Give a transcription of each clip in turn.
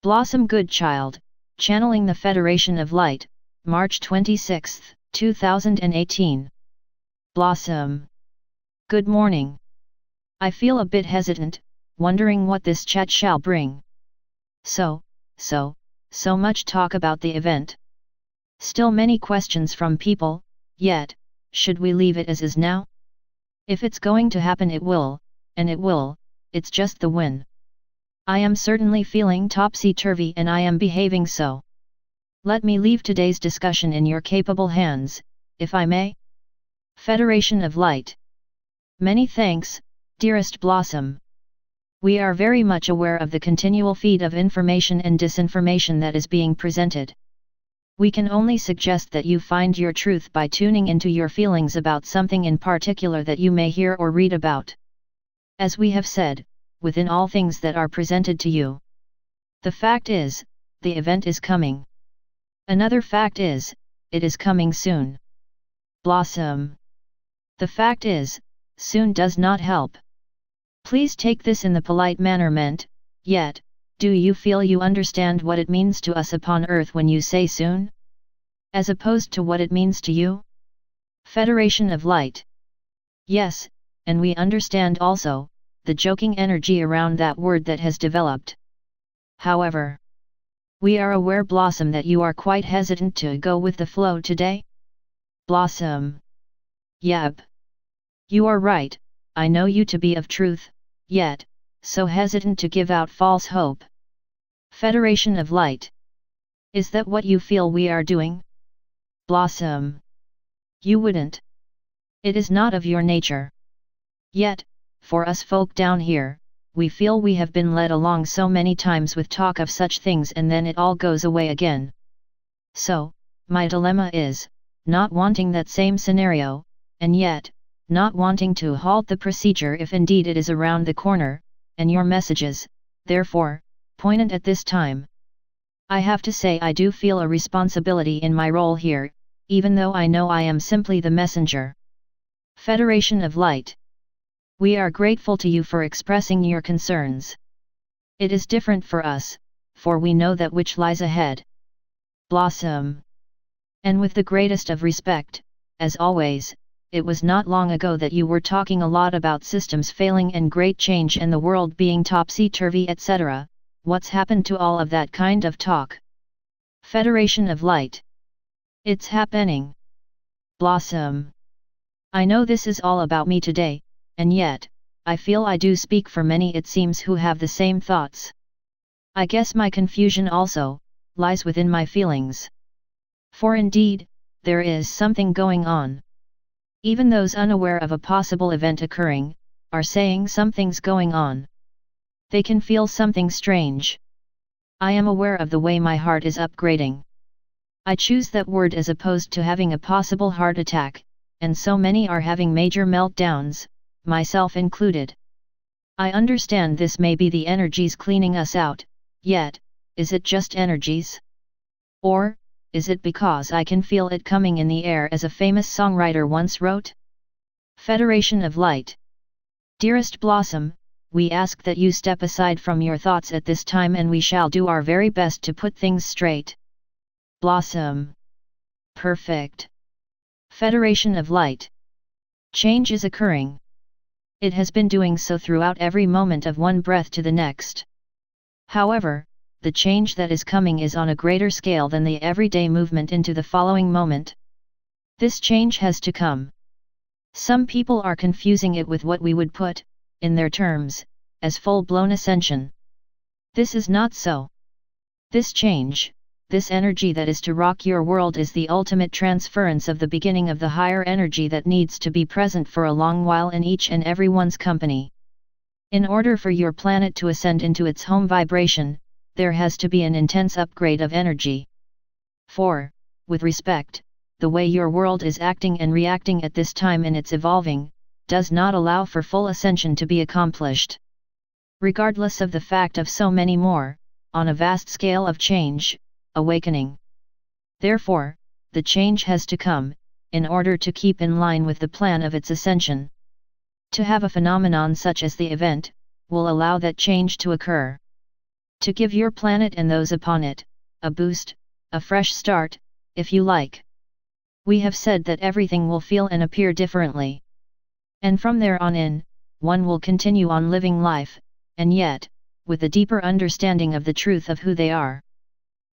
Blossom Goodchild, channeling the Federation of Light, March 26, 2018. Blossom. Good morning. I feel a bit hesitant, wondering what this chat shall bring. So much talk about the event. Still many questions from people, yet, should we leave it as is now? If it's going to happen it will, and it will, it's just the win. I am certainly feeling topsy-turvy and I am behaving so. Let me leave today's discussion in your capable hands, if I may. Federation of Light. Many thanks, dearest Blossom. We are very much aware of the continual feed of information and disinformation that is being presented. We can only suggest that you find your truth by tuning into your feelings about something in particular that you may hear or read about. As we have said, within all things that are presented to you, the fact is, the event is coming. Another fact is, it is coming soon. Blossom. The fact is, soon does not help. Please take this in the polite manner meant, yet, do you feel you understand what it means to us upon earth when you say soon? As opposed to what it means to you? Federation of Light. Yes, and we understand also, the joking energy around that word that has developed. However, we are aware, Blossom, that you are quite hesitant to go with the flow today. Blossom. Yep. You are right, I know you to be of truth, yet, so hesitant to give out false hope. Federation of Light. Is that what you feel we are doing? Blossom. You wouldn't. It is not of your nature. Yet, for us folk down here, we feel we have been led along so many times with talk of such things and then it all goes away again. So, my dilemma is, not wanting that same scenario, and yet, not wanting to halt the procedure if indeed it is around the corner, and your messages, therefore, poignant at this time. I have to say I do feel a responsibility in my role here, even though I know I am simply the messenger. Federation of Light. We are grateful to you for expressing your concerns. It is different for us, for we know that which lies ahead. Blossom. And with the greatest of respect, as always, it was not long ago that you were talking a lot about systems failing and great change and the world being topsy-turvy, etc. What's happened to all of that kind of talk? Federation of Light. It's happening. Blossom. I know this is all about me today, and yet, I feel I do speak for many it seems who have the same thoughts. I guess my confusion also, lies within my feelings. For indeed, there is something going on. Even those unaware of a possible event occurring, are saying something's going on. They can feel something strange. I am aware of the way my heart is upgrading. I choose that word as opposed to having a possible heart attack, and so many are having major meltdowns, myself included. I understand this may be the energies cleaning us out, yet, is it just energies? Or, is it because I can feel it coming in the air as a famous songwriter once wrote? Federation of Light. Dearest Blossom, we ask that you step aside from your thoughts at this time and we shall do our very best to put things straight. Blossom. Perfect. Federation of Light. Change is occurring. It has been doing so throughout every moment of one breath to the next. However, the change that is coming is on a greater scale than the everyday movement into the following moment. This change has to come. Some people are confusing it with what we would put, in their terms, as full-blown ascension. This is not so. This change, this energy that is to rock your world is the ultimate transference of the beginning of the higher energy that needs to be present for a long while in each and everyone's company. In order for your planet to ascend into its home vibration, there has to be an intense upgrade of energy. For, with respect, the way your world is acting and reacting at this time in its evolving, does not allow for full ascension to be accomplished. Regardless of the fact of so many more, on a vast scale of change, awakening. Therefore, the change has to come, in order to keep in line with the plan of its ascension. To have a phenomenon such as the event, will allow that change to occur. To give your planet and those upon it a boost, a fresh start, if you like. We have said that everything will feel and appear differently. And from there on in, one will continue on living life, and yet, with a deeper understanding of the truth of who they are.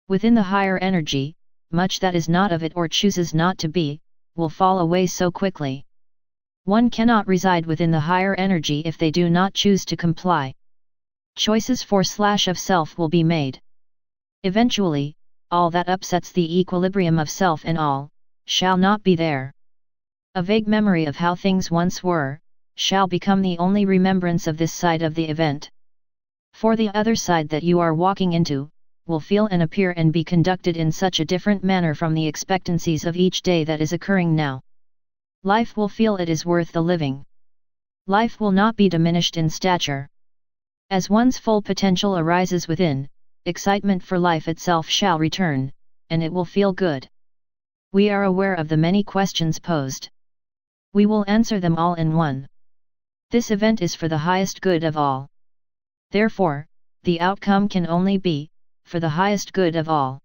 Within the higher energy, much that is not of it or chooses not to be, will fall away so quickly. One cannot reside within the higher energy if they do not choose to comply. Choices for/of self will be made. Eventually, all that upsets the equilibrium of self and all, shall not be there. A vague memory of how things once were, shall become the only remembrance of this side of the event. For the other side that you are walking into, will feel and appear and be conducted in such a different manner from the expectancies of each day that is occurring now. Life will feel it is worth the living. Life will not be diminished in stature. As one's full potential arises within, excitement for life itself shall return, and it will feel good. We are aware of the many questions posed. We will answer them all in one. This event is for the highest good of all. Therefore, the outcome can only be for the highest good of all.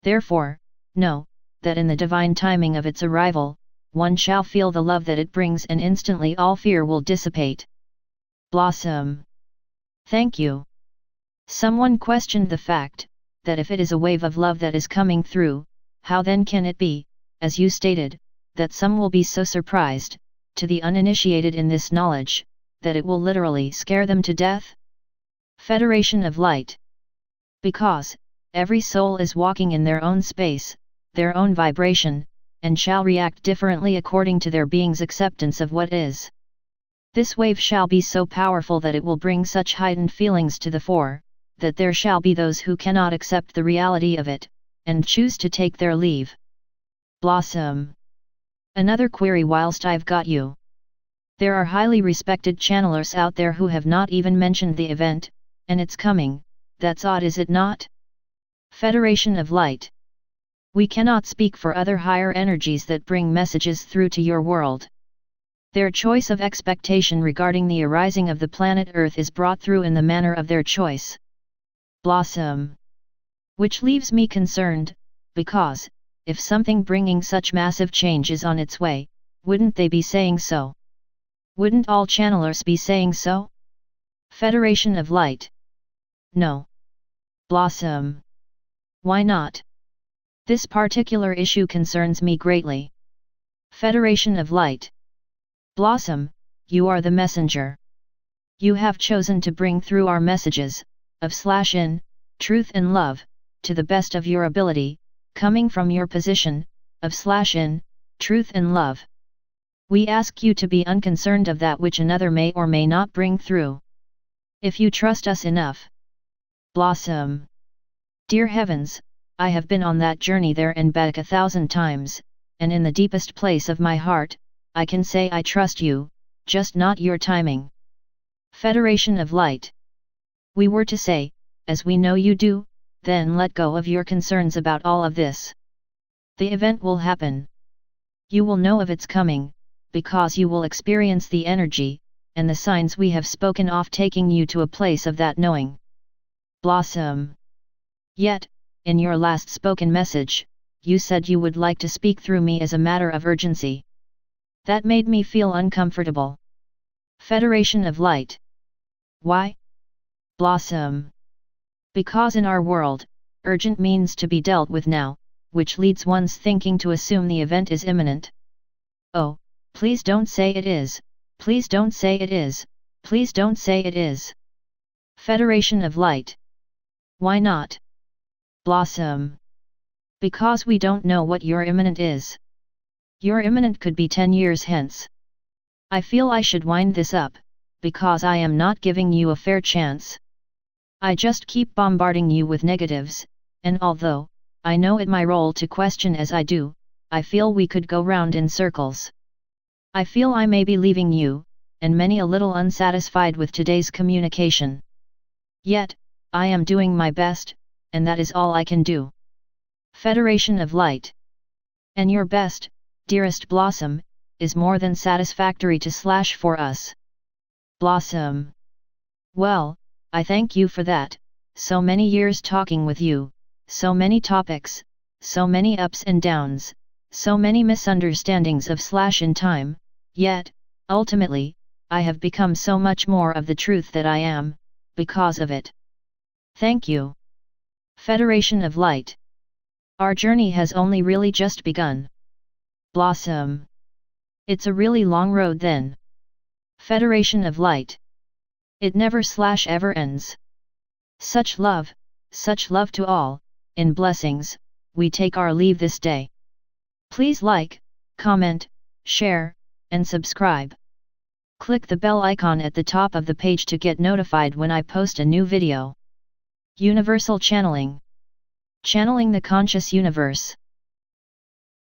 Therefore, know that in the divine timing of its arrival, one shall feel the love that it brings, and instantly all fear will dissipate. Blossom. Thank you. Someone questioned the fact that if it is a wave of love that is coming through, how then can it be, as you stated, that some will be so surprised, to the uninitiated in this knowledge, that it will literally scare them to death? Federation of Light. Because every soul is walking in their own space, their own vibration, and shall react differently according to their being's acceptance of what is. This wave shall be so powerful that it will bring such heightened feelings to the fore, that there shall be those who cannot accept the reality of it, and choose to take their leave. Blossom. Another query whilst I've got you. There are highly respected channelers out there who have not even mentioned the event, and it's coming. That's odd, is it not? Federation of Light. We cannot speak for other higher energies that bring messages through to your world. Their choice of expectation regarding the arising of the planet Earth is brought through in the manner of their choice. Blossom. Which leaves me concerned, because, if something bringing such massive change is on its way, wouldn't they be saying so? Wouldn't all channelers be saying so? Federation of Light. No. Blossom. Why not? This particular issue concerns me greatly. Federation of Light. Blossom, you are the messenger. You have chosen to bring through our messages, of/in, truth and love, to the best of your ability, coming from your position, of/in, truth and love. We ask you to be unconcerned of that which another may or may not bring through. If you trust us enough. Blossom. Dear heavens, I have been on that journey there and back 1,000 times, and in the deepest place of my heart, I can say I trust you, just not your timing. Federation of Light. We were to say, as we know you do, then let go of your concerns about all of this. The event will happen. You will know of its coming, because you will experience the energy, and the signs we have spoken of taking you to a place of that knowing. Blossom. Yet, in your last spoken message, you said you would like to speak through me as a matter of urgency. That made me feel uncomfortable. Federation of Light. Why? Blossom. Because in our world, urgent means to be dealt with now, which leads one's thinking to assume the event is imminent. Oh, please don't say it is, please don't say it is, please don't say it is. Federation of Light. Why not? Blossom. Because we don't know what your imminent is. Your imminent could be 10 years hence. I feel I should wind this up, because I am not giving you a fair chance. I just keep bombarding you with negatives, and although I know it my role to question as I do, I feel we could go round in circles. I feel I may be leaving you, and many a little unsatisfied with today's communication. Yet, I am doing my best, and that is all I can do. Federation of Light. And your best, dearest Blossom, is more than satisfactory to / for us. Blossom. Well, I thank you for that, so many years talking with you, so many topics, so many ups and downs, so many misunderstandings of / in time, yet, ultimately, I have become so much more of the truth that I am, because of it. Thank you. Federation of Light. Our journey has only really just begun. Blossom. It's a really long road then. Federation of Light. It never / ever ends. Such love to all, in blessings, we take our leave this day. Please like, comment, share, and subscribe. Click the bell icon at the top of the page to get notified when I post a new video. Universal Channeling. Channeling the conscious universe.